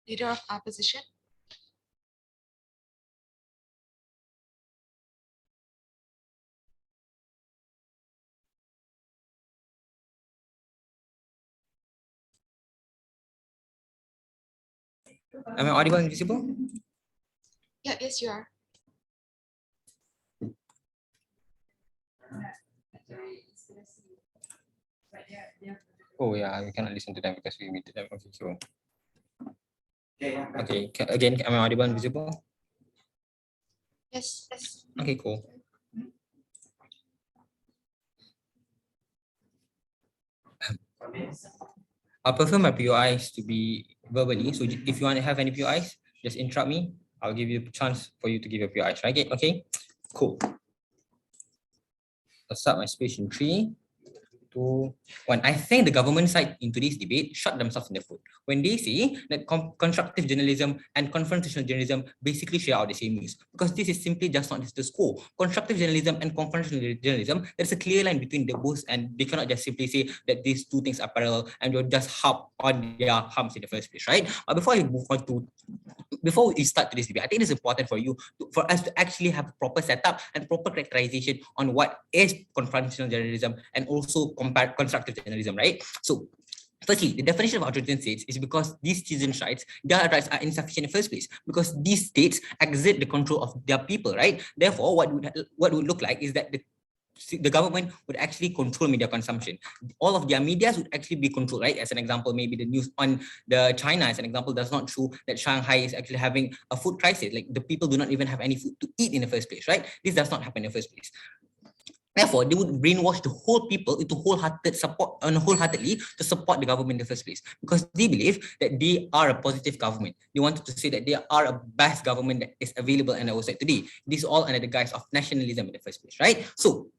Leader of opposition. Am I audible and visible? Yeah, yes, you are. Oh yeah, we cannot listen to them because we muted them. Okay, so okay, again, am I audible and visible? Yes. Okay, cool. I'll prefer my POIs to be verbally. So if you want to have any POIs, just interrupt me. I'll give you a chance for you to give your POIs, right? Okay, cool. I'll start my speech in 3, 2, 1. I think the government side in today's debate shot themselves in the foot when they say that constructive journalism and confrontational journalism basically share out the same news, because this is simply just not the status quo. Constructive journalism and confrontational journalism, there's a clear line between the both, and they cannot just simply say that these two things are parallel and you'll just harp on their harms in the first place, right? But before we start today's debate, I think it's important for us to actually have a proper setup and proper characterization on what is confrontational journalism and also constructive journalism, right? So firstly, the definition of authoritarian states is because these citizens' rights, their rights are insufficient in the first place, because these states exert the control of their people, right? Therefore, what would look like is that the government would actually control media consumption. All of their medias would actually be controlled, right? As an example, maybe the news on the China, as an example, does not show that Shanghai is actually having a food crisis. Like the people do not even have any food to eat in the first place, right? This does not happen in the first place. Therefore, they would brainwash the whole people into wholeheartedly to support the government in the first place, because they believe that they are a positive government. They wanted to say that they are a best government that is available in our side today. This all under the guise of nationalism in the first place, right? So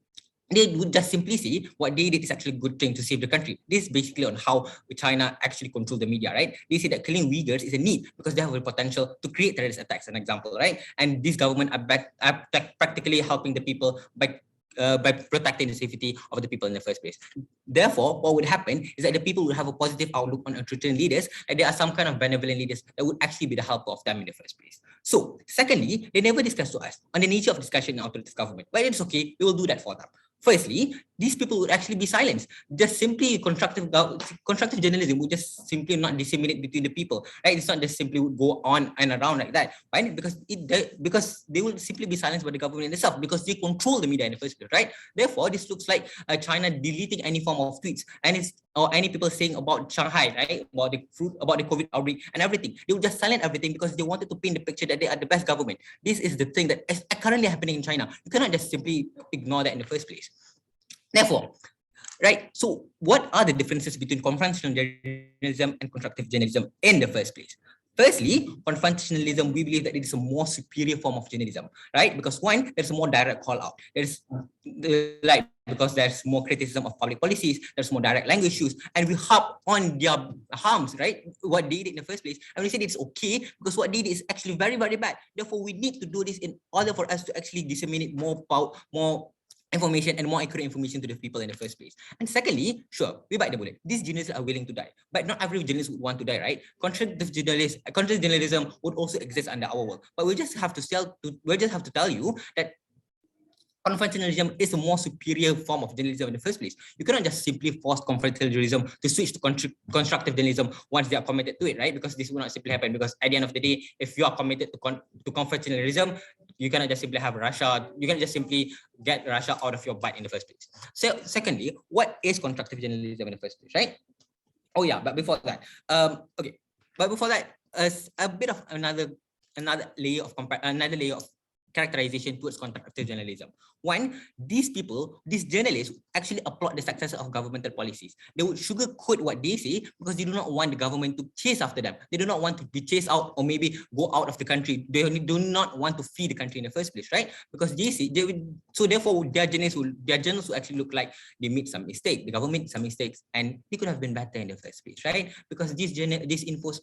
they would just simply say what they did is actually a good thing to save the country. This is basically on how China actually control the media, right? They say that killing Uyghurs is a need because they have the potential to create terrorist attacks, an example, right? And this government are practically helping the people by protecting the safety of the people in the first place. Therefore, what would happen is that the people would have a positive outlook on authoritarian leaders, and there are some kind of benevolent leaders that would actually be the helper of them in the first place. So, secondly, they never discuss to us on the nature of discussion in authoritative government, but it's okay, we will do that for them. Firstly, these people would actually be silenced. Just simply constructive journalism would just simply not disseminate between the people, right? It's not just simply would go on and around like that, right? Because they will simply be silenced by the government itself, because they control the media in the first place, right? Therefore, this looks like China deleting any form of tweets or any people saying about Shanghai, right? About the COVID outbreak and everything. They will just silence everything because they wanted to paint the picture that they are the best government. This is the thing that is currently happening in China. You cannot just simply ignore that in the first place. Therefore, right, so what are the differences between confrontational journalism and constructive journalism in the first place? Firstly, confrontationalism, we believe that it is a more superior form of journalism, right? Because one, there's a more direct call out. Because there's more criticism of public policies, there's more direct language use, and we harp on their harms, right? What they did in the first place, and we said it's okay because what they did is actually very, very bad. Therefore, we need to do this in order for us to actually disseminate more information and more accurate information to the people in the first place. And secondly, sure, we bite the bullet. These journalists are willing to die, but not every journalist would want to die, right? Constructive journalism would also exist under our world, but we just have to tell you that confrontationalism is a more superior form of journalism in the first place. You cannot just simply force confrontational journalism to switch to constructive journalism once they are committed to it, right? Because this will not simply happen, because at the end of the day, if you are committed to confrontationalism, you cannot just simply have Russia, you can just simply get Russia out of your bite in the first place. So secondly, what is constructive journalism in the first place, right? Oh yeah, but before that, a bit of another layer of characterization towards constructive journalism. One, these journalists actually applaud the success of governmental policies. They would sugarcoat what they say because they do not want the government to chase after them. They do not want to be chased out or maybe go out of the country. They do not want to flee the country in the first place, right? Because therefore their journals will actually look like they made some mistake. The government made some mistakes and they could have been better in the first place, right? Because this infos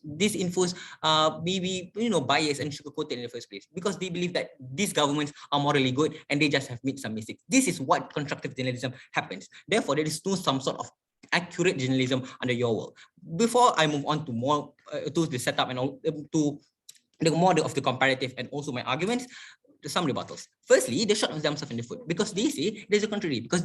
maybe biased and sugarcoated in the first place, because they believe that these governments are morally good and they just have made some mistakes. This is what constructive journalism happens. Therefore, there is no some sort of accurate journalism under your world. Before I move on to more to the setup and all, to the model of the comparative and also my arguments, some rebuttals. Firstly, they shot themselves in the foot because they say there's a contrary, because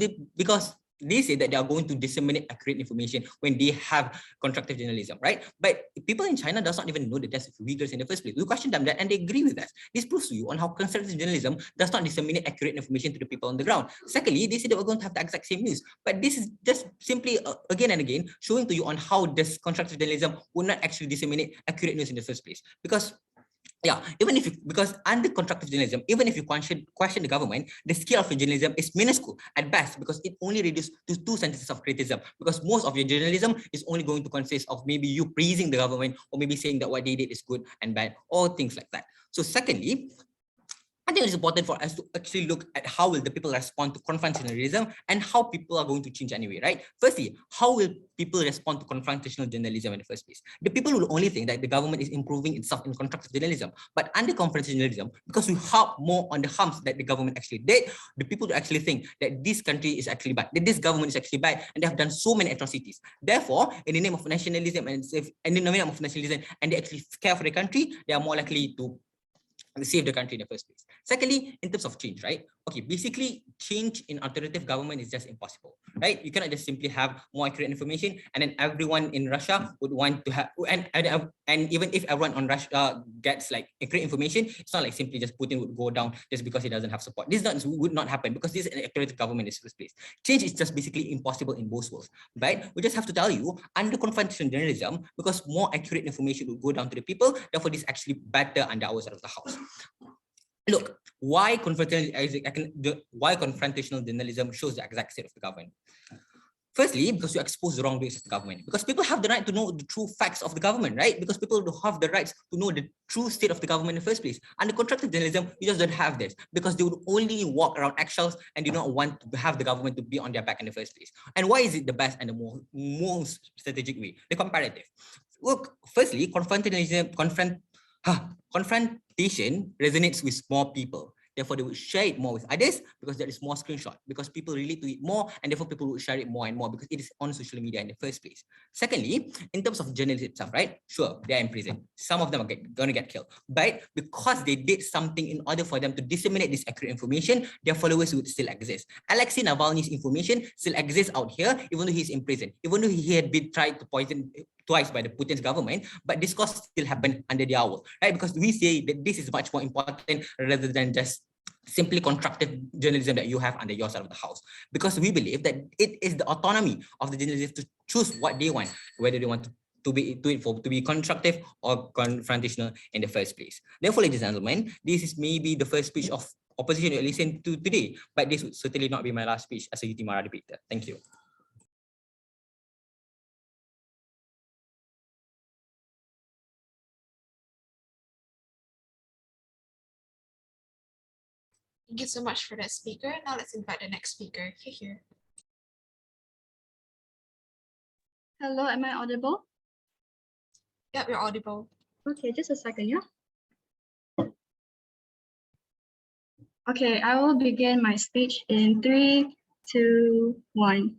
they say that they are going to disseminate accurate information when they have constructive journalism, right? But people in China does not even know the deaths of Uyghurs in the first place. We question them that and they agree with us. This proves to you on how constructive journalism does not disseminate accurate information to the people on the ground. Secondly, they say that we're going to have the exact same news, but this is just simply again and again showing to you on how this constructive journalism would not actually disseminate accurate news in the first place. Because because under constructive journalism, even if you question the government, the scale of your journalism is minuscule at best, because it only reduces to 2 sentences of criticism, because most of your journalism is only going to consist of maybe you praising the government or maybe saying that what they did is good and bad or things like that. So secondly, I think it's important for us to actually look at how will the people respond to confrontationalism and how people are going to change anyway, right? Firstly, how will people respond to confrontational journalism in the first place? The people will only think that the government is improving itself in constructive journalism, but under confrontationalism, because we harp more on the harms that the government actually did, the people will actually think that this country is actually bad, that this government is actually bad, and they have done so many atrocities. Therefore, in the name of nationalism and in the name of nationalism, and they actually care for the country, they are more likely to save the country in the first place. Secondly, in terms of change, right? Okay, basically change in authoritative government is just impossible, right? You cannot just simply have more accurate information and then everyone in Russia would want to have, and even if everyone on Russia gets like accurate information, it's not like simply just Putin would go down just because he doesn't have support. This would not happen because this is an authoritative government in the first place. Change is just basically impossible in both worlds, right? We just have to tell you, under confrontational journalism, because more accurate information will go down to the people, therefore this is actually better under our side of the house. Look, why confrontational journalism shows the exact state of the government. Firstly, because you expose the wrongdoings of the government. Because people have the right to know the true facts of the government, right? Because people have the rights to know the true state of the government in the first place. Under constructive journalism, you just don't have this because they would only walk around eggshells and do not want to have the government to be on their back in the first place. And why is it the best and the most strategic way? The comparative. Look, firstly, confrontation resonates with more people. Therefore, they would share it more with others because there is more screenshot, because people relate to it more, and therefore people will share it more and more because it is on social media in the first place. Secondly, in terms of journalism itself, right? Sure, they are in prison. Some of them are going to get killed. But because they did something in order for them to disseminate this accurate information, their followers would still exist. Alexei Navalny's information still exists out here, even though he's in prison, even though he had been tried to poison twice by the Putin's government, but this course still happened under their will, right? Because we say that this is much more important rather than just simply constructive journalism that you have under your side of the house, because we believe that it is the autonomy of the journalists to choose what they want, whether they want to be constructive or confrontational in the first place. Therefore, ladies and gentlemen, this is maybe the first speech of opposition you listen to today, but this would certainly not be my last speech as a UT Mara debater. Thank you. Thank you so much for that, speaker. Now let's invite the next speaker. Here. Hello, am I audible? Yeah, you're audible. Okay, just a second, yeah? Okay, I will begin my speech in 3, 2, 1.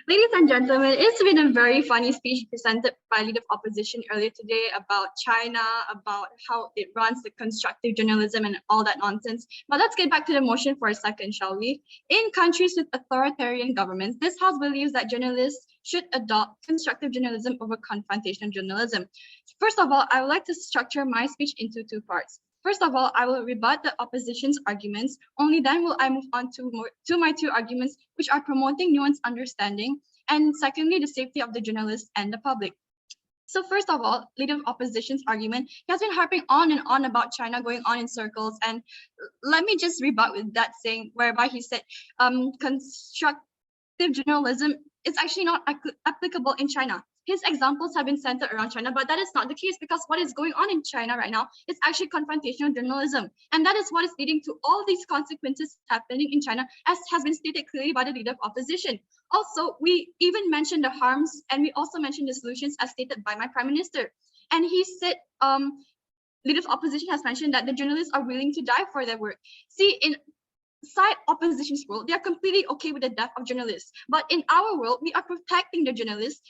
Ladies and gentlemen, it's been a very funny speech presented by Leader of Opposition earlier today about China, about how it runs the constructive journalism and all that nonsense. But let's get back to the motion for a second, shall we? In countries with authoritarian governments, this House believes that journalists should adopt constructive journalism over confrontational journalism. First of all, I would like to structure my speech into 2 parts. First of all, I will rebut the opposition's arguments. Only then will I move on to my 2 arguments, which are promoting nuanced understanding, and secondly, the safety of the journalists and the public. So first of all, Leader of Opposition's argument, he has been harping on and on about China, going on in circles. And let me just rebut with that saying, whereby he said constructive journalism is actually not applicable in China. His examples have been centered around China, but that is not the case, because what is going on in China right now is actually confrontational journalism. And that is what is leading to all these consequences happening in China, as has been stated clearly by the Leader of Opposition. Also, we even mentioned the harms, and we also mentioned the solutions as stated by my Prime Minister. And he said, Leader of Opposition has mentioned that the journalists are willing to die for their work. See, in outside opposition's world, they are completely okay with the death of journalists. But in our world, we are protecting the journalists.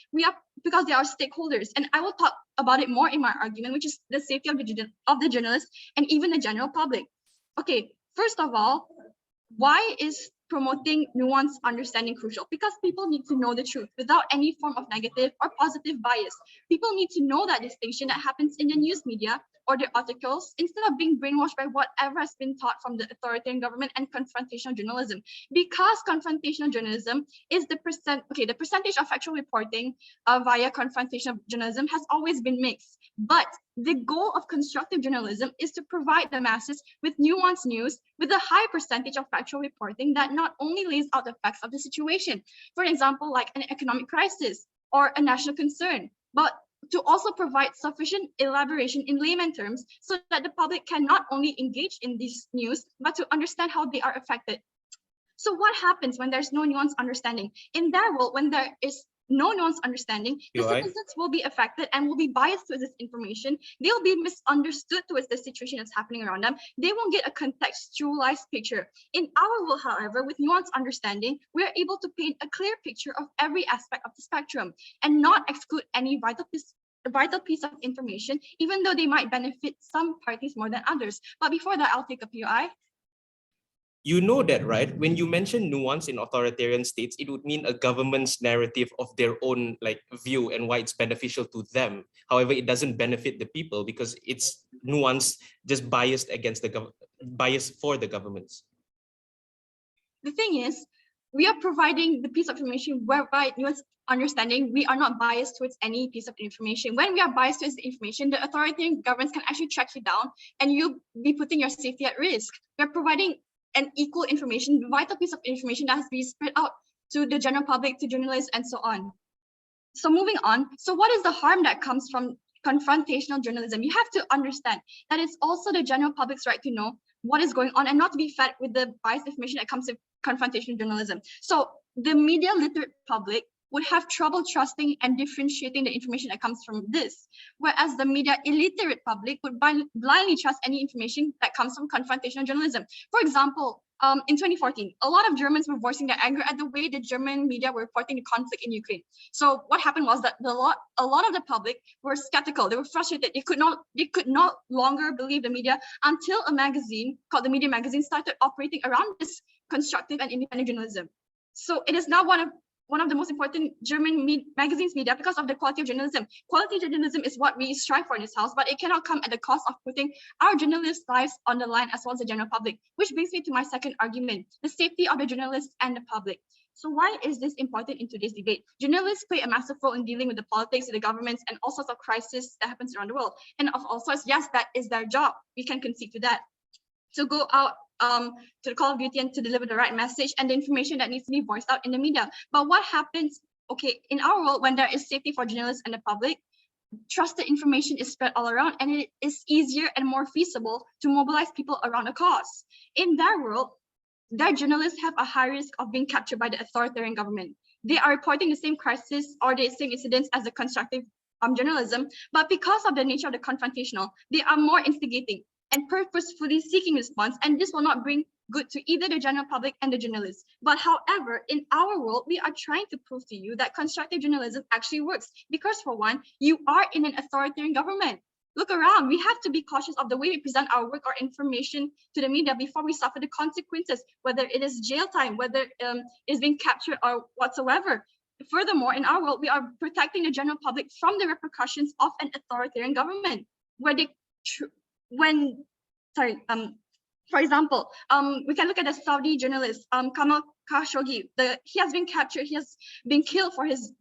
Because they are stakeholders, and I will talk about it more in my argument, which is the safety of the journalists and even the general public. Okay, first of all, why is promoting nuanced understanding crucial? Because people need to know the truth without any form of negative or positive bias. People need to know that distinction that happens in the news media or the articles instead of being brainwashed by whatever has been taught from the authoritarian government and confrontational journalism. Because confrontational journalism is the percentage of factual reporting via confrontational journalism has always been mixed. But the goal of constructive journalism is to provide the masses with nuanced news with a high percentage of factual reporting that not only lays out the facts of the situation, for example, like an economic crisis or a national concern, but to also provide sufficient elaboration in layman terms so that the public can not only engage in these news, but to understand how they are affected. So what happens when there's no nuanced understanding? In their world, when there is no nuanced understanding, the citizens will be affected and will be biased towards this information. They'll be misunderstood towards the situation that's happening around them. They won't get a contextualized picture. In our world, however, with nuanced understanding, we're able to paint a clear picture of every aspect of the spectrum and not exclude any vital piece of information, even though they might benefit some parties more than others. But before that, I'll take a POI. You know that, right? When you mention nuance in authoritarian states, it would mean a government's narrative of their own view and why it's beneficial to them. However, it doesn't benefit the people because it's nuance just biased against bias for the governments. The thing is, we are providing the piece of information whereby nuanced understanding, we are not biased towards any piece of information. When we are biased towards the information, the authoritarian governments can actually track you down and you'll be putting your safety at risk. We're providing an equal information, vital piece of information that has to be spread out to the general public, to journalists, and so on. So moving on, so what is the harm that comes from confrontational journalism? You have to understand that it's also the general public's right to know what is going on and not to be fed with the biased information that comes with confrontational journalism. So the media literate public would have trouble trusting and differentiating the information that comes from this, whereas the media illiterate public would blindly trust any information that comes from confrontational journalism. For example, in 2014, a lot of Germans were voicing their anger at the way the German media were reporting the conflict in Ukraine. So what happened was that a lot of the public were skeptical. They were frustrated. They could not longer believe the media until a magazine called the Media Magazine started operating around this constructive and independent journalism. So it is now one of the most important German magazines media because of the quality of journalism. Quality journalism is what we strive for in this house, but it cannot come at the cost of putting our journalists' lives on the line as well as the general public, which brings me to my second argument, the safety of the journalists and the public. So why is this important in today's debate? Journalists play a massive role in dealing with the politics, the governments, and all sorts of crises that happens around the world. And of all sorts, yes, that is their job. We can concede to that. To go out to the call of duty and to deliver the right message and the information that needs to be voiced out in the media. But what happens, in our world, when there is safety for journalists and the public, trusted information is spread all around and it is easier and more feasible to mobilize people around a cause. In their world, their journalists have a high risk of being captured by the authoritarian government. They are reporting the same crisis or the same incidents as the constructive journalism, but because of the nature of the confrontational, they are more instigating and purposefully seeking response, and this will not bring good to either the general public and the journalists. But however, in our world, we are trying to prove to you that constructive journalism actually works because, for one, you are in an authoritarian government. Look around. We have to be cautious of the way we present our work or information to the media before we suffer the consequences, whether it is jail time, whether it is being captured or whatsoever. Furthermore, in our world, we are protecting the general public from the repercussions of an authoritarian government, where for example, we can look at the Saudi journalist, Kamal Khashoggi. He has been captured, he has been killed for his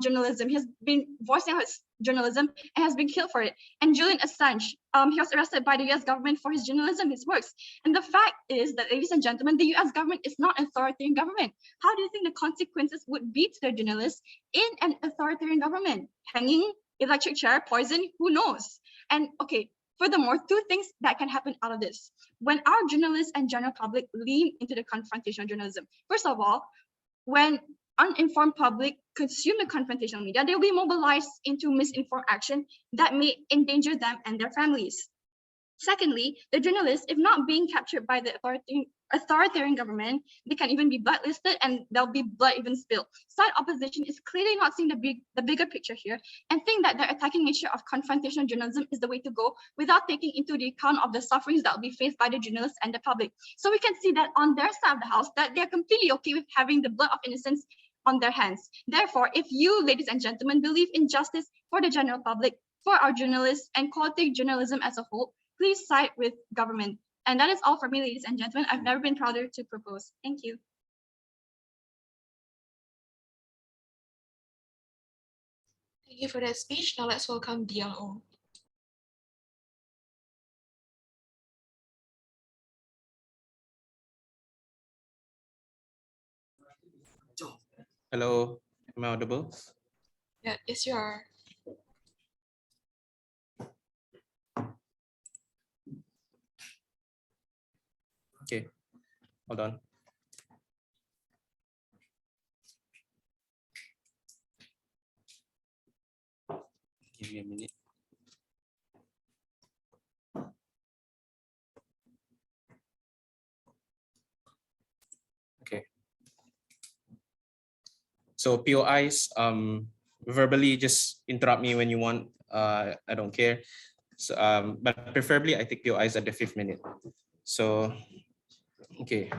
journalism, he has been voicing his journalism and has been killed for it. And Julian Assange, he was arrested by the US government for his journalism, his works. And the fact is that, ladies and gentlemen, the US government is not an authoritarian government. How do you think the consequences would be to the journalists in an authoritarian government? Hanging, electric chair, poison, who knows? And furthermore, two things that can happen out of this. When our journalists and general public lean into the confrontational journalism, first of all, when uninformed public consume the confrontational media, they'll be mobilized into misinformed action that may endanger them and their families. Secondly, the journalists, if not being captured by the authoritarian government, they can even be blacklisted and there'll be blood even spilled. Side opposition is clearly not seeing the bigger picture here and think that the attacking nature of confrontational journalism is the way to go without taking into the account of the sufferings that will be faced by the journalists and the public. So we can see that on their side of the house, that they're completely okay with having the blood of innocents on their hands. Therefore, if you, ladies and gentlemen, believe in justice for the general public, for our journalists and quality journalism as a whole, please side with government. And that is all for me, ladies and gentlemen. I've never been prouder to propose. Thank you. Thank you for that speech. Now let's welcome DLO. Hello, am I audible? Yeah, yes, you are. Okay, hold on. Give me a minute. Okay. So POIs, verbally just interrupt me when you want. I don't care. So, but preferably I take POIs at the 5th minute. So, okay.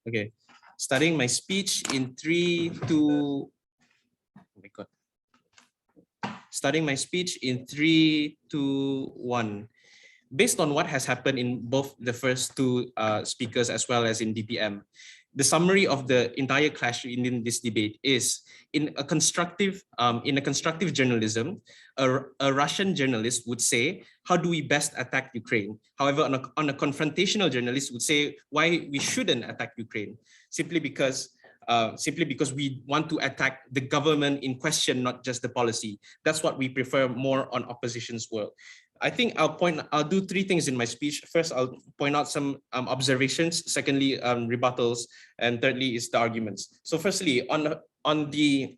Okay. Starting my speech in 3, 2. Oh my God. Starting my speech in 3, 2, 1. Based on what has happened in both the first two speakers as well as in DPM, the summary of the entire clash in this debate is in a constructive journalism, a Russian journalist would say, how do we best attack Ukraine? However, on a confrontational journalist would say why we shouldn't attack Ukraine, simply because we want to attack the government in question, not just the policy. That's what we prefer more on opposition's world. I think I'll do 3 things in my speech. First, I'll point out some observations. Secondly, rebuttals, and thirdly is the arguments. So, firstly, on the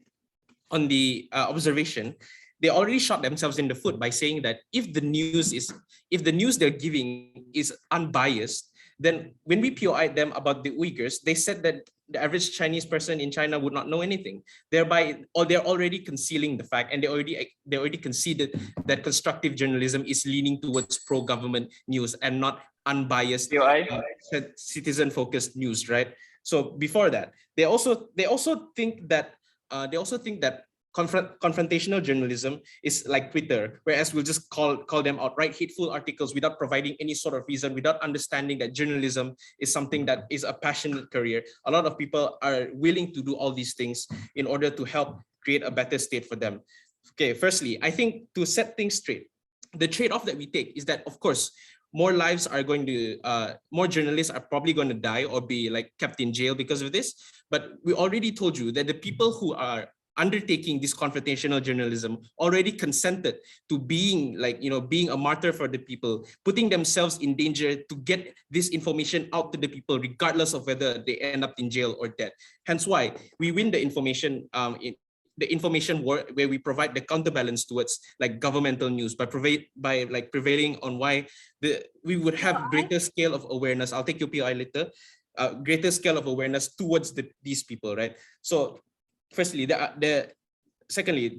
observation, they already shot themselves in the foot by saying that if the news they're giving is unbiased, then when we POI'd them about the Uyghurs, they said that the average Chinese person in China would not know anything. Thereby, or they're already concealing the fact, and they already conceded that constructive journalism is leaning towards pro-government news and not unbiased, citizen-focused news, right? So before that, they also think that confrontational journalism is like Twitter, whereas we'll just call them outright hateful articles without providing any sort of reason, without understanding that journalism is something that is a passionate career. A lot of people are willing to do all these things in order to help create a better state for them. Okay, firstly, I think to set things straight, the trade-off that we take is that, of course, more lives are going to, more journalists are probably going to die or be like kept in jail because of this. But we already told you that the people who are undertaking this confrontational journalism already consented to being being a martyr for the people, putting themselves in danger to get this information out to the people, regardless of whether they end up in jail or dead. Hence why we win the information war, where we provide the counterbalance towards like governmental news by prevailing on why we would have greater scale of awareness. I'll take your PI later. Greater scale of awareness towards these people, right? So firstly, secondly,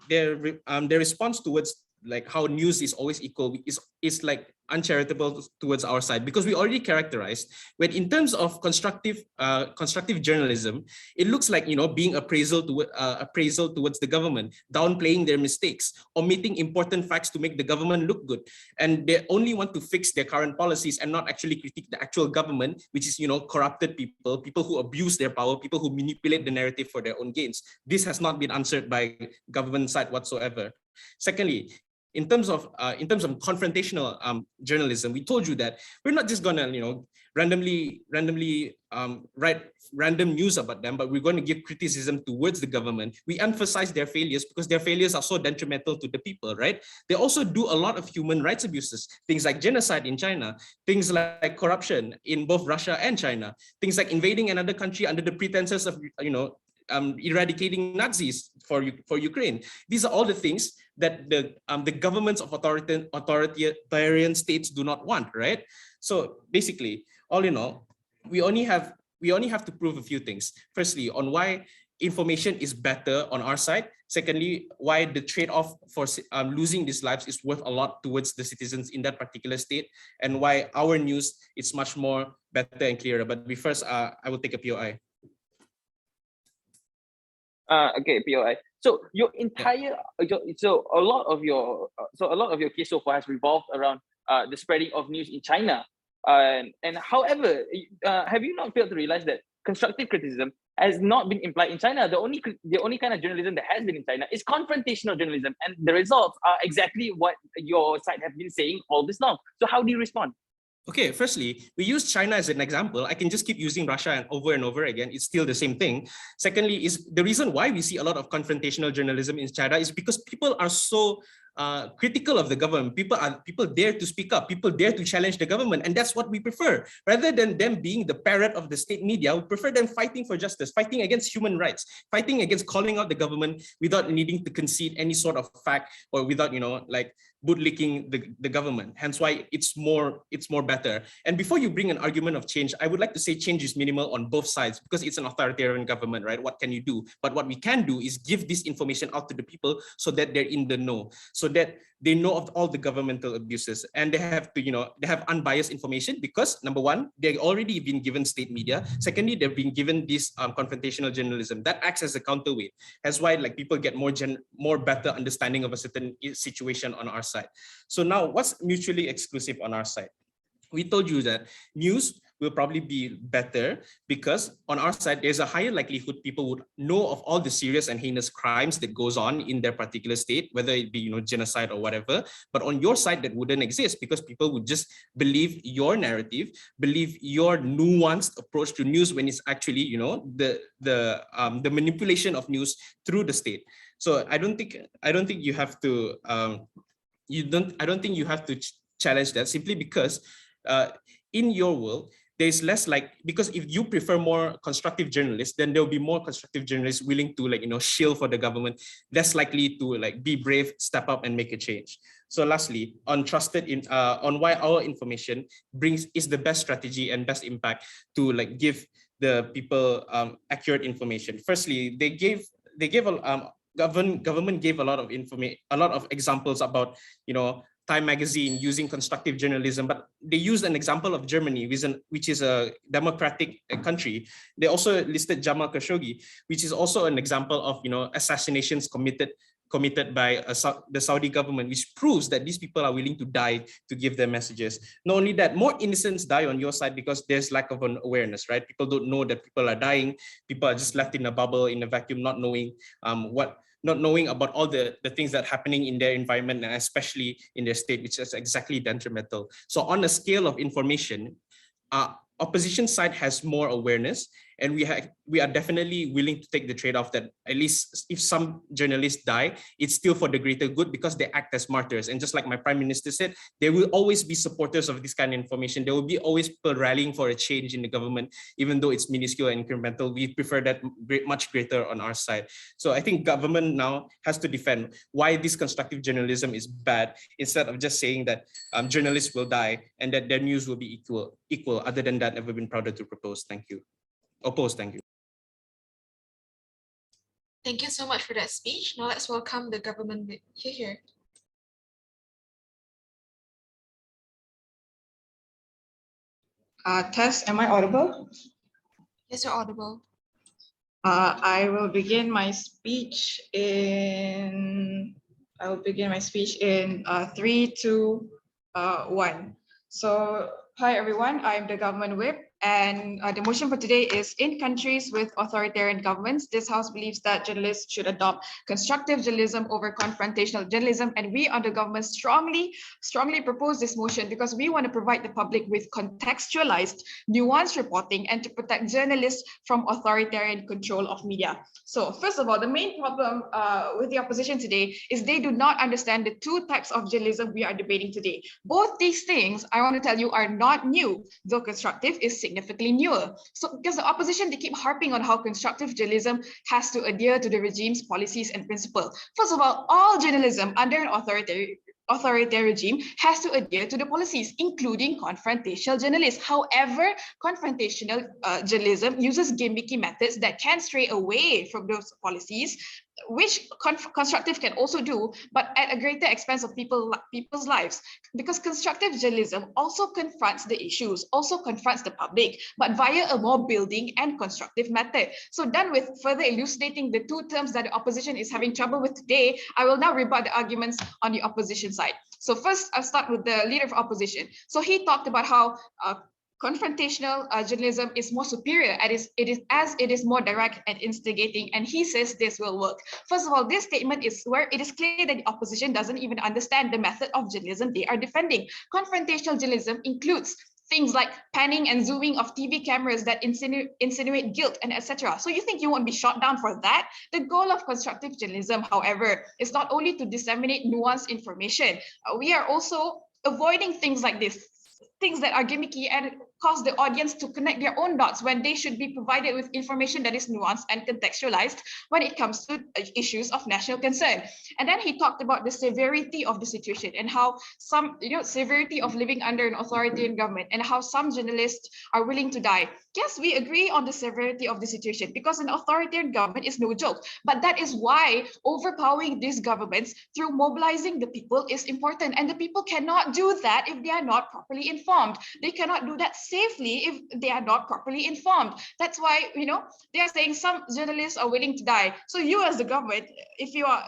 their response towards like how news is always equal is like uncharitable towards our side, because we already characterized when in terms of constructive journalism, it looks like being appraisal towards the government, downplaying their mistakes, omitting important facts to make the government look good, and they only want to fix their current policies and not actually critique the actual government, which is corrupted people who abuse their power, people who manipulate the narrative for their own gains. This has not been answered by government side whatsoever. Secondly, in terms of confrontational journalism, we told you that we're not just gonna randomly write random news about them, but we're going to give criticism towards the government. We emphasize their failures because their failures are so detrimental to the people, right? They also do a lot of human rights abuses, things like genocide in China, things like corruption in both Russia and China, things like invading another country under the pretenses of eradicating Nazis for Ukraine. These are all the things that the governments of authoritarian states do not want, right? So basically, all in all, we only have to prove a few things. Firstly, on why information is better on our side. Secondly, why the trade-off for losing these lives is worth a lot towards the citizens in that particular state, and why our news is much more better and clearer. But first, I will take a POI. Okay, POI. So your entire, so a lot of your case so far has revolved around the spreading of news in China. And however, have you not failed to realize that constructive criticism has not been implied in China? The only kind of journalism that has been in China is confrontational journalism, and the results are exactly what your side have been saying all this long. So how do you respond? Okay, firstly, we use China as an example. I can just keep using Russia and over again. It's still the same thing. Secondly, is the reason why we see a lot of confrontational journalism in China is because people are so critical of the government. People dare to speak up. People dare to challenge the government, and that's what we prefer. Rather than them being the parrot of the state media, we prefer them fighting for justice, fighting against human rights, fighting against calling out the government without needing to concede any sort of fact or without like bootlicking the government. Hence why it's more better. And before you bring an argument of change, I would like to say change is minimal on both sides because it's an authoritarian government, right? What can you do? But what we can do is give this information out to the people so that they're in the know, so that they know of all the governmental abuses, and they have to, they have unbiased information because number one, they've already been given state media. Secondly, they've been given this confrontational journalism that acts as a counterweight. That's why like people get more better understanding of a certain situation on our side. So now what's mutually exclusive on our side? We told you that news will probably be better because on our side, there's a higher likelihood people would know of all the serious and heinous crimes that goes on in their particular state, whether it be, genocide or whatever. But on your side, that wouldn't exist because people would just believe your narrative, believe your nuanced approach to news when it's actually, the manipulation of news through the state. So I don't think you have to, challenge that simply because in your world, there's less because if you prefer more constructive journalists, then there'll be more constructive journalists willing to shield for the government, less likely to be brave, step up and make a change. So lastly, on why our information is the best strategy and best impact to give the people accurate information. Firstly, government gave a lot of examples about Time magazine using constructive journalism, but they used an example of Germany, which is a democratic country. They also listed Jamal Khashoggi, which is also an example of assassinations committed by the Saudi government, which proves that these people are willing to die to give their messages. Not only that, more innocents die on your side because there's lack of an awareness, right? People don't know that people are dying. People are just left in a bubble, in a vacuum, not knowing not knowing about all the things that are happening in their environment and especially in their state, which is exactly detrimental. So on a scale of information, opposition side has more awareness, and we are definitely willing to take the trade-off that at least if some journalists die, it's still for the greater good because they act as martyrs. And just like my prime minister said, there will always be supporters of this kind of information. There will be always people rallying for a change in the government, even though it's minuscule and incremental. We prefer that much greater on our side. So I think government now has to defend why this constructive journalism is bad, instead of just saying that journalists will die and that their news will be equal. Other than that, never been prouder to propose. Thank you. Oppose, thank you. Thank you so much for that speech. Now let's welcome the government here. Tess, am I audible? Yes, you're audible. I will begin my speech in 3, 2, 1. So, hi everyone, I'm the government whip. And the motion for today is, in countries with authoritarian governments, this House believes that journalists should adopt constructive journalism over confrontational journalism. And we on the government strongly propose this motion because we want to provide the public with contextualized, nuanced reporting and to protect journalists from authoritarian control of media. So first of all, the main problem with the opposition today is they do not understand the two types of journalism we are debating today. Both these things, I want to tell you, are not new, though constructive is significant significantly newer. So because the opposition, they keep harping on how constructive journalism has to adhere to the regime's policies and principles. First of all journalism under an authoritarian regime has to adhere to the policies, including confrontational journalists. However, confrontational journalism uses gimmicky methods that can stray away from those policies, which constructive can also do, but at a greater expense of people's lives. Because constructive journalism also confronts the issues, also confronts the public, but via a more building and constructive method. So done with further elucidating the two terms that the opposition is having trouble with today, I will now rebut the arguments on the opposition side. So first, I'll start with the leader of opposition. So he talked about how confrontational journalism is more superior as it is more direct and instigating, and he says this will work. First of all, this statement is where it is clear that the opposition doesn't even understand the method of journalism they are defending. Confrontational journalism includes things like panning and zooming of TV cameras that insinuate guilt and etc. So you think you won't be shot down for that? The goal of constructive journalism, however, is not only to disseminate nuanced information. We are also avoiding things like this, things that are gimmicky and cause the audience to connect their own dots when they should be provided with information that is nuanced and contextualized when it comes to issues of national concern. And then he talked about the severity of the situation and how some, severity of living under an authoritarian government and how some journalists are willing to die. Yes, we agree on the severity of the situation because an authoritarian government is no joke, but that is why overpowering these governments through mobilizing the people is important, and the people cannot do that if they are not properly informed. They cannot do that safely if they are not properly informed. That's why, they are saying some journalists are willing to die. So you as the government, if you are,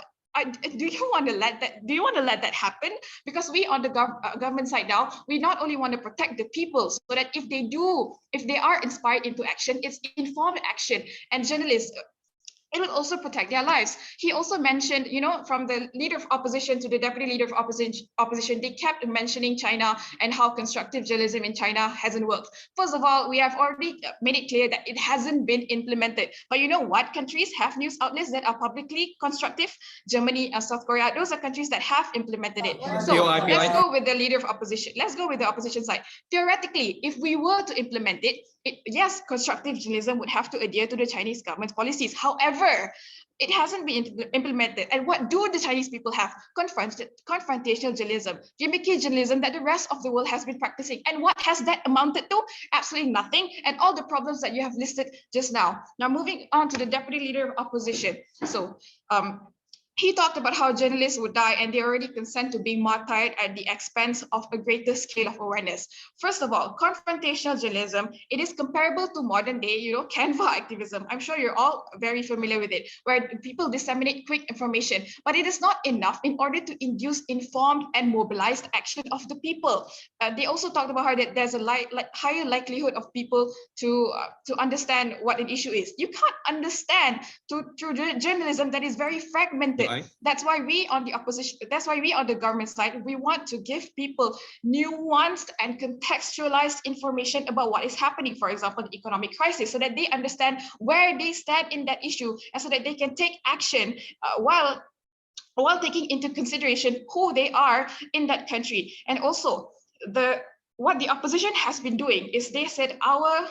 do you want to let that happen? Because we on the government side now, we not only want to protect the people so that if they are inspired into action, it's informed action, and journalists, it will also protect their lives. He also mentioned, from the leader of opposition to the deputy leader of opposition, they kept mentioning China and how constructive journalism in China hasn't worked. First of all, we have already made it clear that it hasn't been implemented. But you know what countries have news outlets that are publicly constructive? Germany and South Korea. Those are countries that have implemented it. So let's go with the leader of opposition. Let's go with the opposition side. Theoretically, if we were to implement it, yes, constructive journalism would have to adhere to the Chinese government's policies. However, it hasn't been implemented. And what do the Chinese people have? Confrontational journalism, gimmicky journalism that the rest of the world has been practicing. And what has that amounted to? Absolutely nothing. And all the problems that you have listed just now. Now, moving on to the deputy leader of opposition. So, he talked about how journalists would die and they already consent to being martyred at the expense of a greater scale of awareness. First of all, confrontational journalism, it is comparable to modern day, Canva activism. I'm sure you're all very familiar with it, where people disseminate quick information, but it is not enough in order to induce informed and mobilized action of the people. They also talked about how that there's a higher likelihood of people to understand what an issue is. You can't understand through journalism that is very fragmented. That's why we on the opposition, that's why we on the government side, we want to give people nuanced and contextualized information about what is happening, for example, the economic crisis, so that they understand where they stand in that issue and so that they can take action while taking into consideration who they are in that country. And also what the opposition has been doing is they said our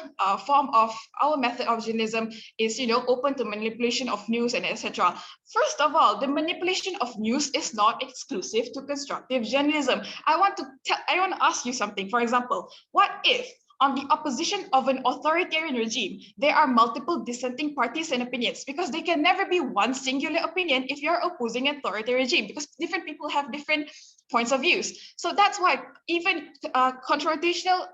method of journalism is open to manipulation of news and etc. First of all, the manipulation of news is not exclusive to constructive journalism. I want to ask you something. For example, what if on the opposition of an authoritarian regime, there are multiple dissenting parties and opinions, because there can never be one singular opinion if you're opposing an authoritarian regime, because different people have different points of views. So that's why even confrontational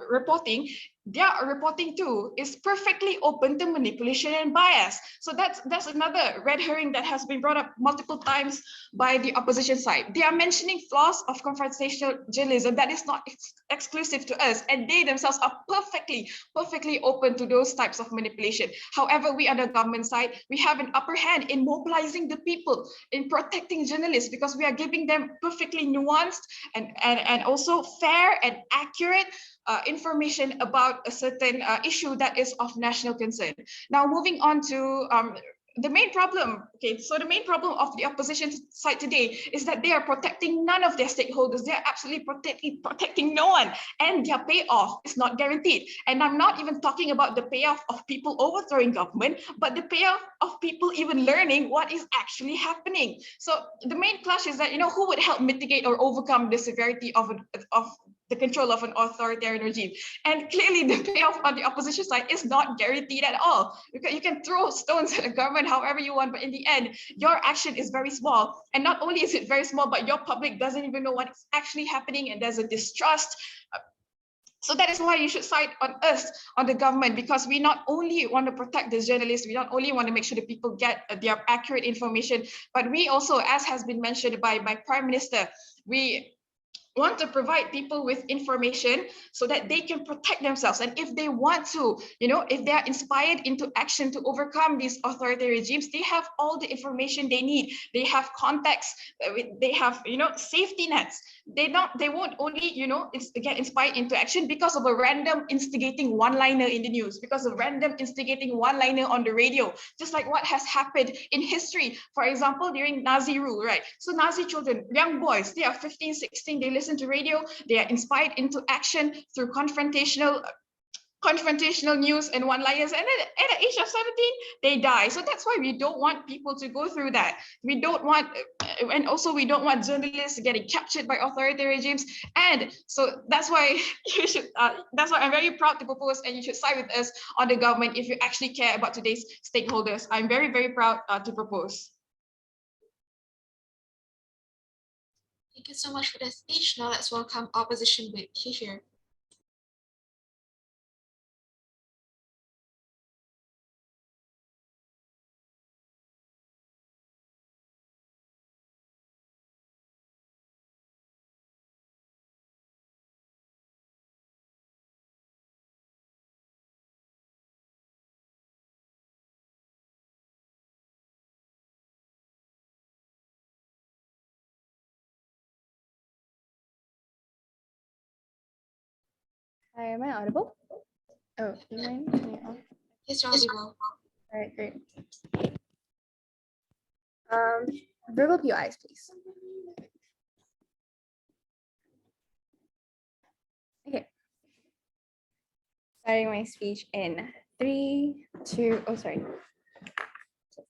reporting, their reporting too is perfectly open to manipulation and bias. So that's another red herring that has been brought up multiple times by the opposition side. They are mentioning flaws of confrontational journalism that is not exclusive to us, and they themselves are perfectly open to those types of manipulation. However, we on the government side, we have an upper hand in mobilizing the people, in protecting journalists, because we are giving them perfectly nuanced and also fair and accurate information about a certain issue that is of national concern. Now, moving on to the main problem, so the main problem of the opposition side today is that they are protecting none of their stakeholders. They are absolutely protecting no one, and their payoff is not guaranteed. And I'm not even talking about the payoff of people overthrowing government, but the payoff of people even learning what is actually happening. So the main clash is that, who would help mitigate or overcome the severity of the control of an authoritarian regime? And clearly the payoff on the opposition side is not guaranteed at all. You can throw stones at the government however you want, but in the end, your action is very small. And not only is it very small, but your public doesn't even know what's actually happening, and there's a distrust. So that is why you should side on us, on the government, because we not only want to protect the journalists, we not only want to make sure that people get their accurate information, but we also, as has been mentioned by Prime Minister, we want to provide people with information so that they can protect themselves. And if they want to, if they are inspired into action to overcome these authoritarian regimes, they have all the information they need. They have contacts, they have, safety nets. They won't only, get inspired into action because of a random instigating one-liner in the news, because of random instigating one-liner on the radio, just like what has happened in history. For example, during Nazi rule, right? So Nazi children, young boys, they are 15, 16, they listen to radio, they are inspired into action through confrontational news and one-liners, and then at the age of 17 they die. So that's why we don't want people to go through that. We don't want, and also we don't want journalists getting captured by authoritarian regimes. And so that's why you should that's why I'm very proud to propose, and you should side with us on the government if you actually care about today's stakeholders. I'm very, very proud to propose. Thank you so much for the speech. Now let's welcome opposition whip here. Hi, am I audible? Oh, do you mind turning it off? Yes, you're audible. All right, great. Verbal POIs, please. Okay. Starting my speech in 3, 2, oh, sorry.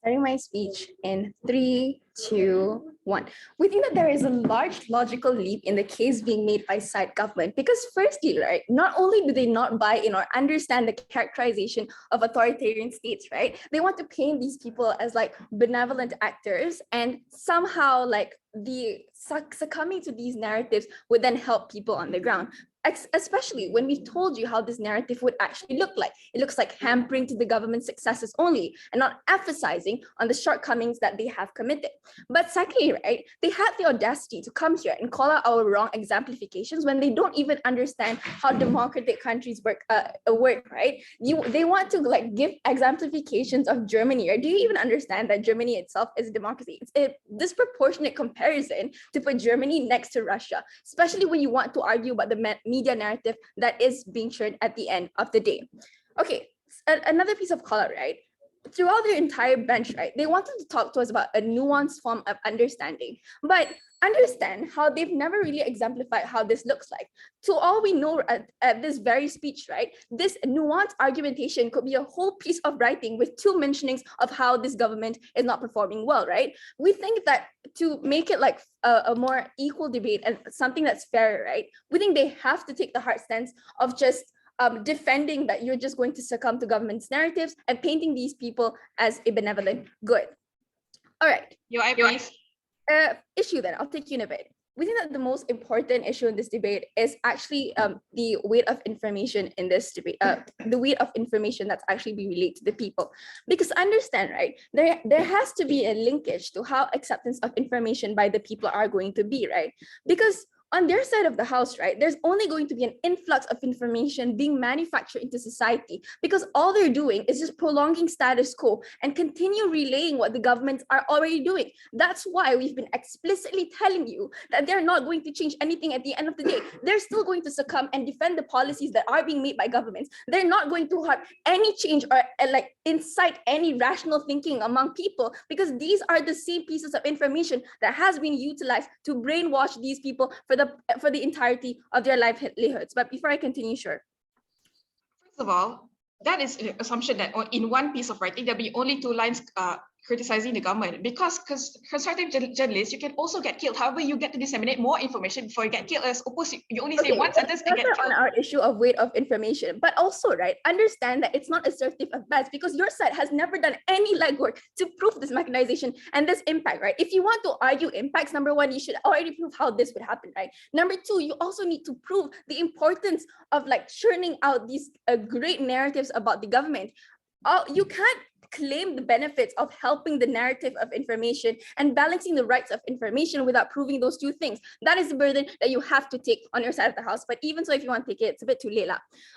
Starting my speech in 3, 2, 1. We think that there is a large logical leap in the case being made by side government, because firstly, right, not only do they not buy in or understand the characterization of authoritarian states, right, they want to paint these people as like benevolent actors, and somehow like the succumbing to these narratives would then help people on the ground. Especially when we've told you how this narrative would actually look like. It looks like hampering to the government's successes only and not emphasizing on the shortcomings that they have committed. But secondly, right, they had the audacity to come here and call out our wrong exemplifications when they don't even understand how democratic countries work, right? They want to like give exemplifications of Germany, right? Do you even understand that Germany itself is a democracy? It's a disproportionate comparison to put Germany next to Russia, especially when you want to argue about the media narrative that is being shared at the end of the day. Okay, another piece of color, right? Throughout their entire bench, right, they wanted to talk to us about a nuanced form of understanding, but understand how they've never really exemplified how this looks like. To all we know at this very speech, right, this nuanced argumentation could be a whole piece of writing with 2 mentionings of how this government is not performing well, right? We think that to make it like a more equal debate and something that's fair, right, we think they have to take the hard stance of just defending that you're just going to succumb to government's narratives and painting these people as a benevolent good. All right. Please. Issue then, I'll take you in a bit. We think that the most important issue in this debate is actually the weight of information in this debate, the weight of information that's actually being relayed to the people. Because understand, right, there has to be a linkage to how acceptance of information by the people are going to be, right? Because on their side of the house, right, there's only going to be an influx of information being manufactured into society because all they're doing is just prolonging status quo and continue relaying what the governments are already doing. That's why we've been explicitly telling you that they're not going to change anything at the end of the day. They're still going to succumb and defend the policies that are being made by governments. They're not going to have any change or like incite any rational thinking among people because these are the same pieces of information that has been utilized to brainwash these people for the entirety of their livelihoods. But before I continue, sure. First of all, that is an assumption that in one piece of writing, there'll be only 2 lines criticizing the government, because constructive journalists, you can also get killed. However, you get to disseminate more information before you get killed, as opposed to you only say one sentence and get killed. On our issue of weight of information, but also, right, understand that it's not assertive of bets because your side has never done any legwork to prove this mechanization and this impact, right? If you want to argue impacts, number one, you should already prove how this would happen, right? Number two, you also need to prove the importance of like churning out these great narratives about the government. You can't claim the benefits of helping the narrative of information and balancing the rights of information without proving those 2 things. That is the burden that you have to take on your side of the house. But even so, if you want to take it, it's a bit too late.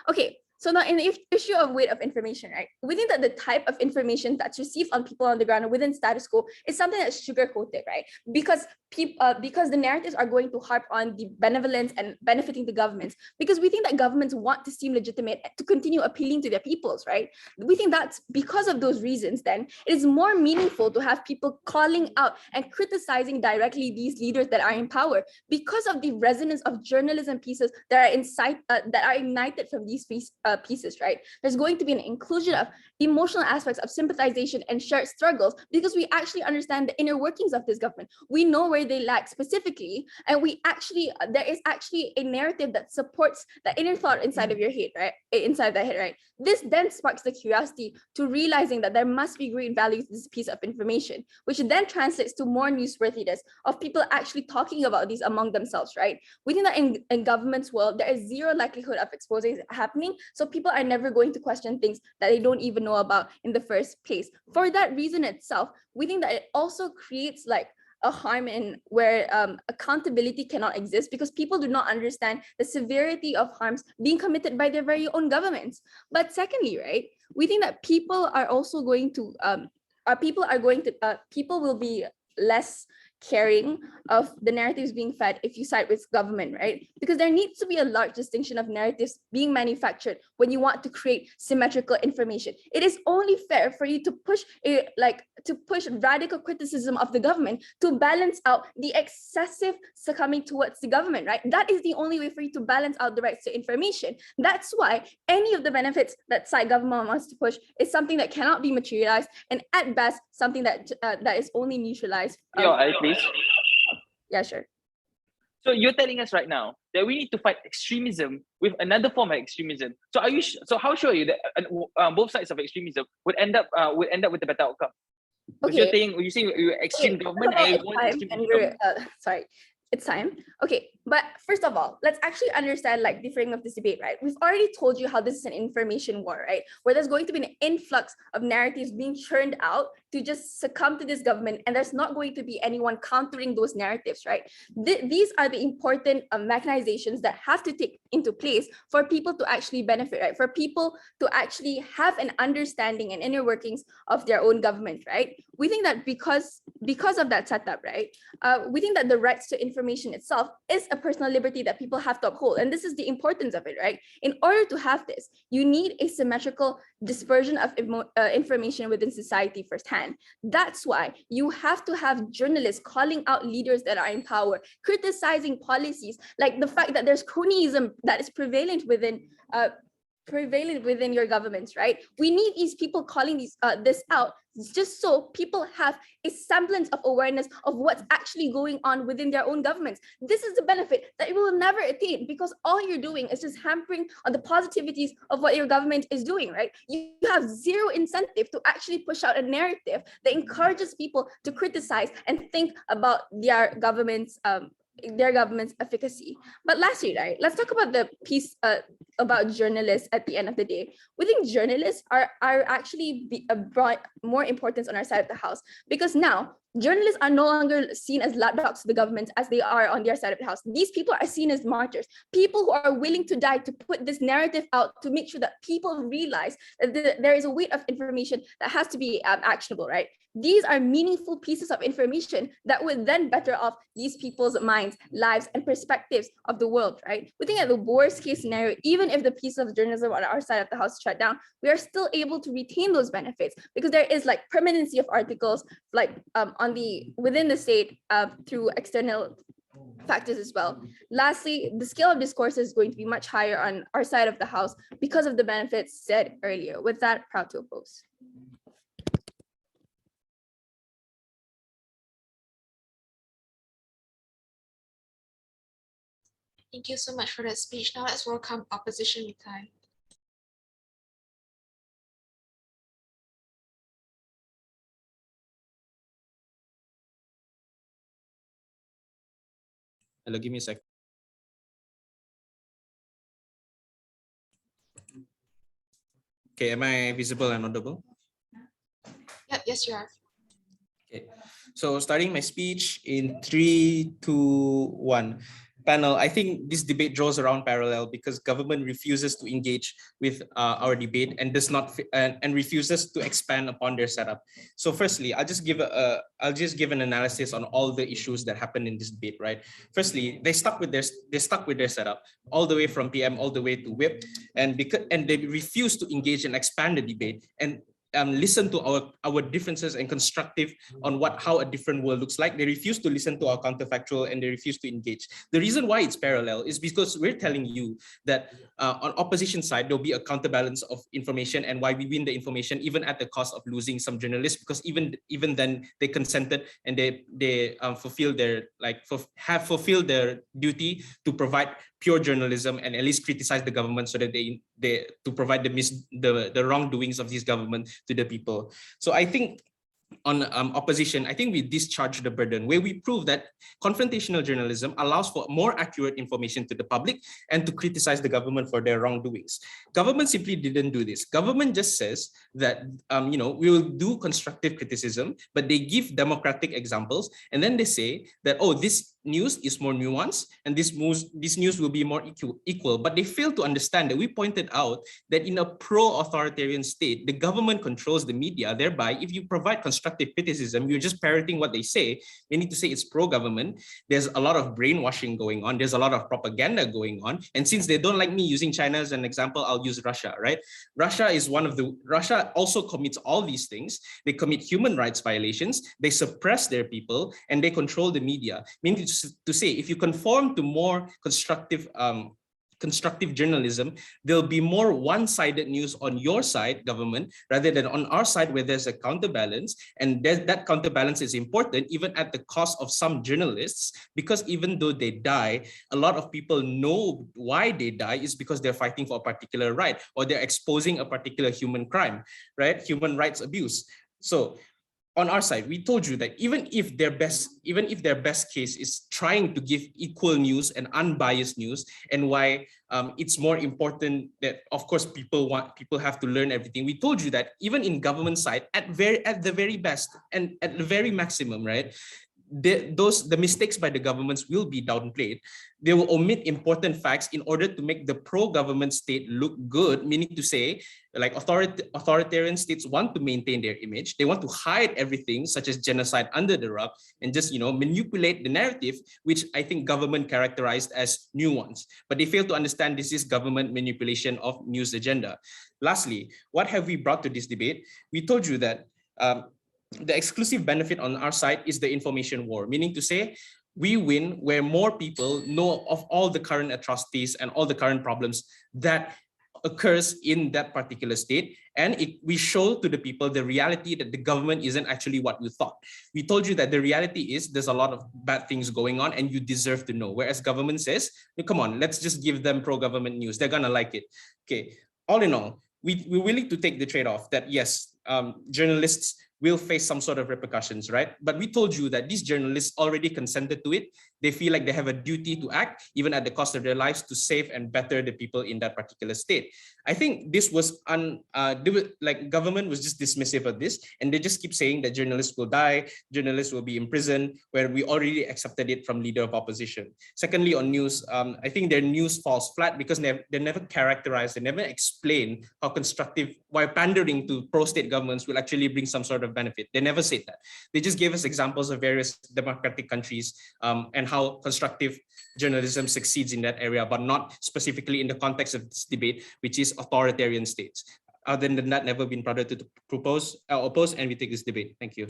Okay. So now in the issue of weight of information, right? We think that the type of information that's received on people on the ground within status quo is something that's sugar-coated, right? Because the narratives are going to harp on the benevolence and benefiting the governments, because we think that governments want to seem legitimate to continue appealing to their peoples, right? We think that's because of those reasons, then it is more meaningful to have people calling out and criticizing directly these leaders that are in power because of the resonance of journalism pieces that are ignited from these pieces, right? There's going to be an inclusion of emotional aspects of sympathization and shared struggles because we actually understand the inner workings of this government. We know where they lack specifically, and there is actually a narrative that supports the inner thought inside of your head, right? Inside the head, right? This then sparks the curiosity to realizing that there must be great value to this piece of information, which then translates to more newsworthiness of people actually talking about these among themselves, right? We think that in government's world, there is zero likelihood of exposing happening, so people are never going to question things that they don't even know about in the first place. For that reason itself, we think that it also creates like a harm in where accountability cannot exist because people do not understand the severity of harms being committed by their very own governments. But secondly, right, we think that people will be less caring of the narratives being fed if you side with government, right? Because there needs to be a large distinction of narratives being manufactured when you want to create symmetrical information. It is only fair for you to push radical criticism of the government to balance out the excessive succumbing towards the government, right? That is the only way for you to balance out the rights to information. That's why any of the benefits that side government wants to push is something that cannot be materialized, and at best, something that is only neutralized. Please. Yeah, sure. So you're telling us right now that we need to fight extremism with another form of extremism. So so how sure are you that both sides of extremism would end up with a better outcome? Okay. You're saying you're extreme government and you want extreme government. Sorry. It's time. Okay, but first of all, let's actually understand like the framing of this debate, right? We've already told you how this is an information war, right? Where there's going to be an influx of narratives being churned out to just succumb to this government, and there's not going to be anyone countering those narratives, right? These are the important mechanizations that have to take into place for people to actually benefit, right? For people to actually have an understanding and inner workings of their own government, right? We think that because of that setup, right? We think that the rights to information itself is a personal liberty that people have to uphold. And this is the importance of it, right? In order to have this, you need a symmetrical dispersion of information within society firsthand. That's why you have to have journalists calling out leaders that are in power, criticizing policies, like the fact that there's cronyism that is prevalent within your governments, right? We need these people calling this out just so people have a semblance of awareness of what's actually going on within their own governments. This is the benefit that you will never attain because all you're doing is just hampering on the positivities of what your government is doing, right? You have zero incentive to actually push out a narrative that encourages people to criticize and think about their government's efficacy. But lastly, right, let's talk about the piece about journalists at the end of the day. We think journalists are actually brought more importance on our side of the house because now Journalists are no longer seen as lapdogs to the government as they are on their side of the house. These people are seen as martyrs, people who are willing to die to put this narrative out to make sure that people realize that there is a weight of information that has to be actionable, right? These are meaningful pieces of information that would then better off these people's minds, lives, and perspectives of the world, right? We think at the worst case scenario, even if the piece of journalism on our side of the house shut down, we are still able to retain those benefits because there is like permanency of articles, like within the state through external factors as well. Lastly, the scale of discourse is going to be much higher on our side of the house because of the benefits said earlier. With that, proud to oppose. Thank you so much for that speech. Now let's welcome opposition reply. Hello, give me a sec. Okay, am I visible and audible? Yep, yes, you are. Okay, so starting my speech in 3, 2, 1. Panel, I think this debate draws around parallel because government refuses to engage with our debate and does not and refuses to expand upon their setup. So firstly, I'll just give an analysis on all the issues that happened in this debate, right? Firstly, they stuck with their setup all the way from PM all the way to whip, and they refuse to engage and expand the debate and listen to our differences and constructive on how a different world looks like. They refuse to listen to our counterfactual and they refuse to engage. The reason why it's parallel is because we're telling you that on opposition side, there'll be a counterbalance of information and why we win the information even at the cost of losing some journalists, because even then they consented and they fulfilled have fulfilled their duty to provide pure journalism and at least criticize the government so that they to provide the wrongdoings of this government to the people. So I think on opposition, I think we discharge the burden where we prove that confrontational journalism allows for more accurate information to the public and to criticize the government for their wrongdoings. Government simply didn't do this. Government just says that we will do constructive criticism, but they give democratic examples and then they say that, oh, this news is more nuanced and this news will be more equal. But they fail to understand that we pointed out that in a pro-authoritarian state, the government controls the media. Thereby, if you provide constructive criticism, you're just parroting what they say. They need to say it's pro-government. There's a lot of brainwashing going on. There's a lot of propaganda going on. And since they don't like me using China as an example, I'll use Russia, right? Russia also commits all these things. They commit human rights violations. They suppress their people and they control the media. Meaning to say, if you conform to more constructive journalism, there'll be more one-sided news on your side, government, rather than on our side where there's a counterbalance. And that counterbalance is important even at the cost of some journalists, because even though they die, a lot of people know why they die is because they're fighting for a particular right or they're exposing a particular human crime, right? Human rights abuse. So on our side, we told you that even if their best case is trying to give equal news and unbiased news, and why it's more important that, of course, people have to learn everything. We told you that even in government side, at the very best and at the very maximum, right? The mistakes by the governments will be downplayed. They will omit important facts in order to make the pro-government state look good, meaning to say, like authoritarian states want to maintain their image. They want to hide everything, such as genocide, under the rug and just manipulate the narrative, which I think government characterized as nuance. But they fail to understand this is government manipulation of news agenda. Lastly, what have we brought to this debate? We told you that the exclusive benefit on our side is the information war, meaning to say we win where more people know of all the current atrocities and all the current problems that occurs in that particular state. And we show to the people the reality that the government isn't actually what we thought. We told you that the reality is there's a lot of bad things going on and you deserve to know. Whereas government says, come on, let's just give them pro-government news. They're gonna like it. Okay, all in all, we're willing to take the trade-off that yes, journalists will face some sort of repercussions, right? But we told you that these journalists already consented to it. They feel like they have a duty to act, even at the cost of their lives, to save and better the people in that particular state. I think this was government was just dismissive of this, and they just keep saying that journalists will die, journalists will be imprisoned, where we already accepted it from leader of opposition. Secondly, on news, I think their news falls flat because they never characterize, they never explain how constructive, why pandering to pro-state governments will actually bring some sort of benefit. They never said that. They just gave us examples of various democratic countries and how constructive journalism succeeds in that area, but not specifically in the context of this debate, which is authoritarian states. Other than that, never been prodded to oppose, and we take this debate. Thank you.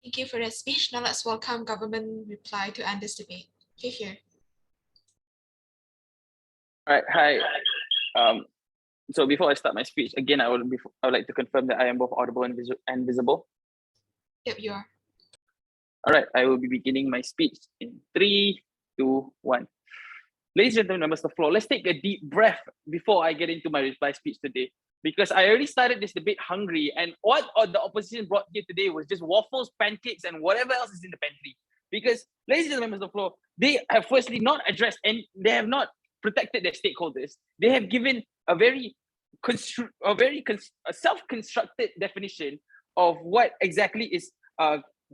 Thank you for that speech. Now let's welcome government reply to end this debate. Here. All right, hi. So before I start my speech, again, I would like to confirm that I am both audible and visible. Yep, you are. All right, I will be beginning my speech in 3, 2, 1. Ladies and gentlemen, members of the floor, let's take a deep breath before I get into my reply speech today, because I already started this debate hungry, and what the opposition brought here today was just waffles, pancakes, and whatever else is in the pantry. Because, ladies and gentlemen, members of the floor, they have firstly not addressed and they have not protected their stakeholders. They have given a very self-constructed definition of what exactly is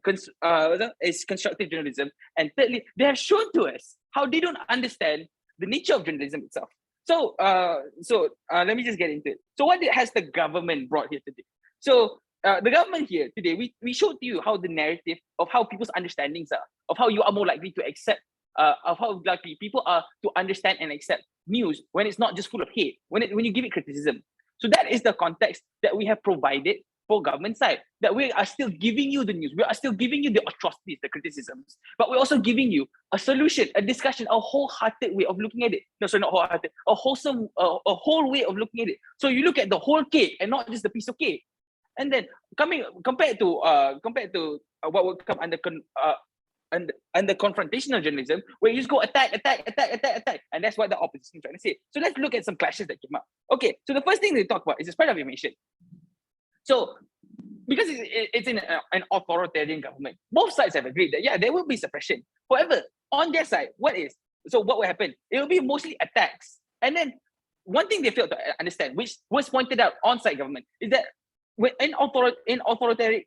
constructive journalism. And thirdly, they have shown to us how they don't understand the nature of journalism itself. So let me just get into it. So what has the government brought here today? So the government here today, we showed to you how the narrative of how people's understandings are, of how you are more likely to accept, of how likely people are to understand and accept news when it's not just full of hate, when you give it criticism. So that is the context that we have provided for government side, that we are still giving you the news, we are still giving you the atrocities, the criticisms, but we're also giving you a solution, a discussion, a wholehearted way of looking at it. No, sorry, not wholehearted, a wholesome, a whole way of looking at it. So you look at the whole cake and not just the piece of cake. And then compared to what would come under confrontational journalism, where you just go attack, and that's what the opposition is trying to say. So let's look at some clashes that came up. Okay, so the first thing they talk about is the spread of information. So because it's in an authoritarian government, both sides have agreed that, yeah, there will be suppression. However, on their side, what will happen? It will be mostly attacks. And then one thing they failed to understand, which was pointed out on-site government, is that in authoritarian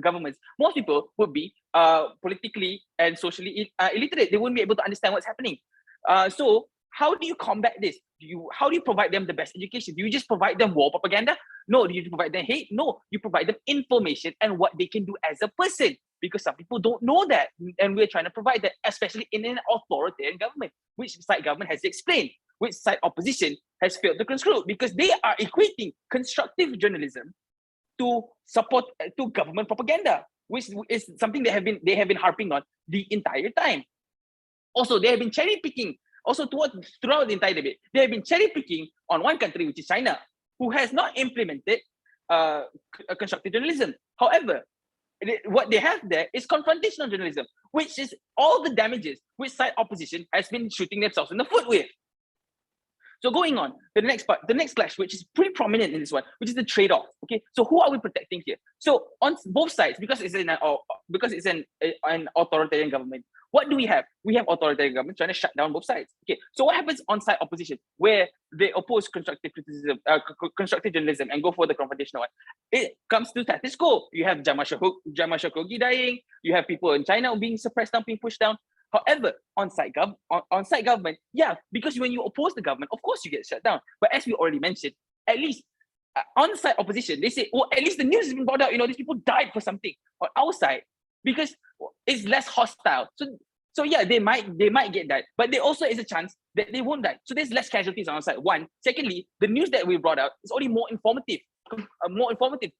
governments, most people would be politically and socially illiterate. They wouldn't be able to understand what's happening. So how do you combat this? How do you provide them the best education? Do you just provide them war propaganda? No. Do you provide them hate? No. You provide them information and what they can do as a person, because some people don't know that. And we're trying to provide that, especially in an authoritarian government, which side government has explained, which side opposition has failed to conclude, because they are equating constructive journalism to support to government propaganda, which is something they have been harping on the entire time. Also, they have been cherry picking. Also, throughout the entire debate, they have been cherry picking on one country, which is China, who has not implemented constructive journalism. However, what they have there is confrontational journalism, which is all the damages which side opposition has been shooting themselves in the foot with. So going on, the next clash, which is pretty prominent in this one, which is the trade-off. Okay, so who are we protecting here? So on both sides, because it's an authoritarian government, what do we have? We have authoritarian government trying to shut down both sides. Okay, so what happens on side opposition, where they oppose constructive criticism, constructive journalism, and go for the confrontational one? It comes to status quo. You have Jamal Khashoggi dying. You have people in China being suppressed down, being pushed down. However, on-site government, yeah, because when you oppose the government, of course you get shut down. But as we already mentioned, at least on-site opposition, they say, well, at least the news has been brought out. These people died for something. On our side, because it's less hostile. So yeah, they might get that, but there also is a chance that they won't die. So there's less casualties on our side. One, secondly, the news that we brought out is only more informative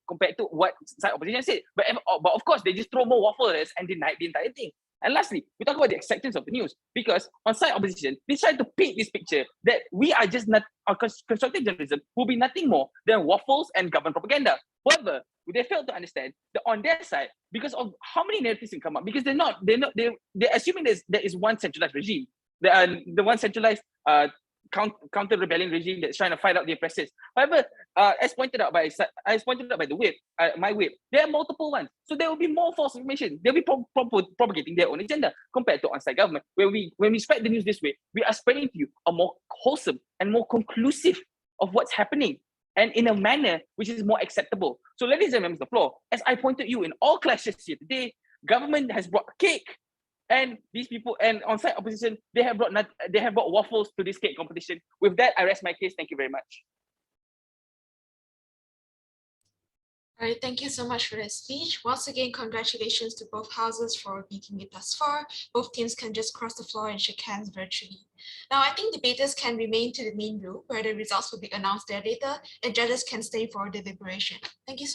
compared to what side opposition said. But of course, they just throw more waffle at us and deny the entire thing. And lastly, we talk about the acceptance of the news, because on side opposition, they try to paint this picture that we are just not, constructive journalism will be nothing more than waffles and government propaganda. However, they fail to understand that on their side, because of how many narratives can come up, because they're assuming there is one centralized regime, the one centralized counter-rebellion regime that's trying to fight out the oppressors. However, as pointed out by the whip, my whip, there are multiple ones. So there will be more false information. They'll be propagating their own agenda compared to on-site government. When we spread the news this way, we are spreading to you a more wholesome and more conclusive of what's happening, and in a manner which is more acceptable. So, ladies and members of the floor, as I pointed you in all clashes here today, government has brought cake, and these people and on-site opposition, they have brought waffles to this cake competition. With that, I rest my case. Thank you very much. All right, thank you so much for that speech. Once again, congratulations to both houses for beating it thus far. Both teams can just cross the floor and shake hands virtually. Now, I think debaters can remain to the main room where the results will be announced there later, and judges can stay for deliberation. Thank you so